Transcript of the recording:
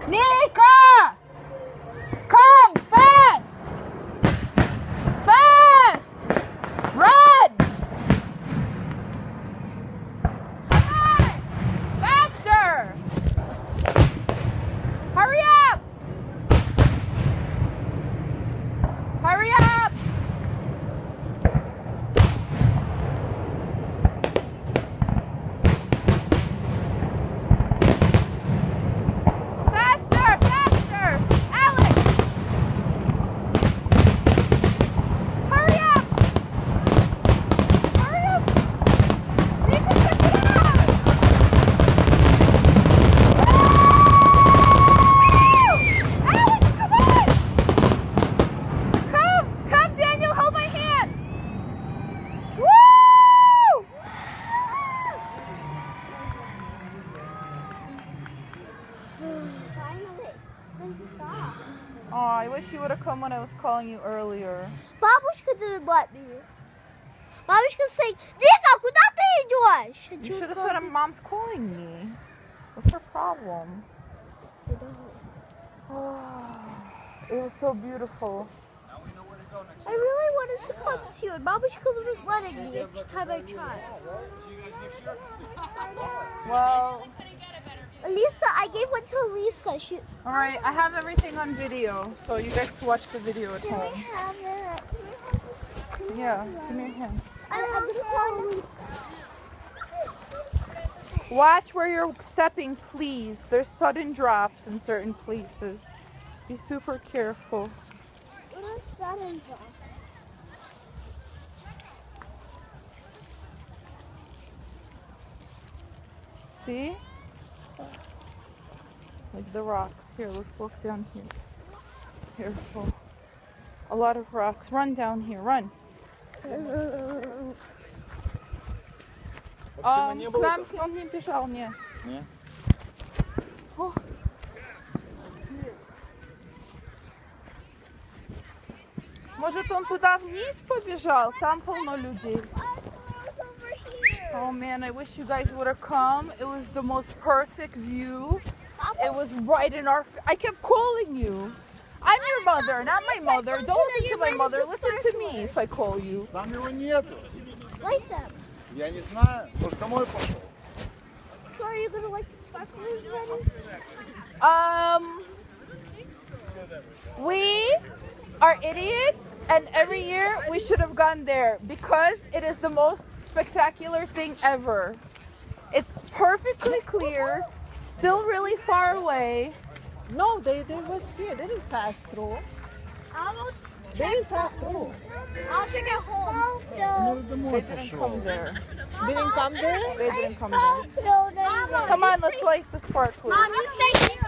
Nika! Come fast! Fast! Run! Come on! Faster! Hurry up! Hurry up! Faster! Faster! Alex! Hurry up! Hurry up! Nika, check it out! Alex, come on! Come, Daniel, hold my hand! Woo! Finally, then stop. Oh, I wish you would have come when I was calling you earlier. Babushka didn't let me. Babushka's saying, Nika, куда ты идешь? You should have said mom's calling me. What's her problem? It was so beautiful. I really wanted to come to you, and Babushka wasn't letting me each time I tried. Well, Elisa, I gave one to Elisa. She. all right, I have everything on video, so you guys can watch the video at Can we home. have it? Yeah, give me your hand. I'm gonna call Elisa. Watch where you're stepping, please. There's sudden drops in certain places. Be super careful. What is that in there? See? Like the rocks. Here, let's look down here. Careful. A lot of rocks. Run down here, run. К нам он не бежал, не. Не? О. Может, он туда вниз побежал? Там полно людей. Oh man, I wish you guys would have come. It was the most perfect view. It was right in our... I kept calling you. I'm your mother, not my mother. Don't listen to my mother. Listen to me if I call you. Там его нету. Like them. Я не знаю. Может, домой пошел? So are you gonna like the sparklers, Rennie? We are idiots, and every year we should have gone there because it is the most spectacular thing ever. It's perfectly clear, still really far away. No, they was here. They didn't pass through. They didn't pass through. I'll check at home. They didn't come there. Didn't come there? They didn't come there. Come on, let's light the sparklers. Mom, you stay here.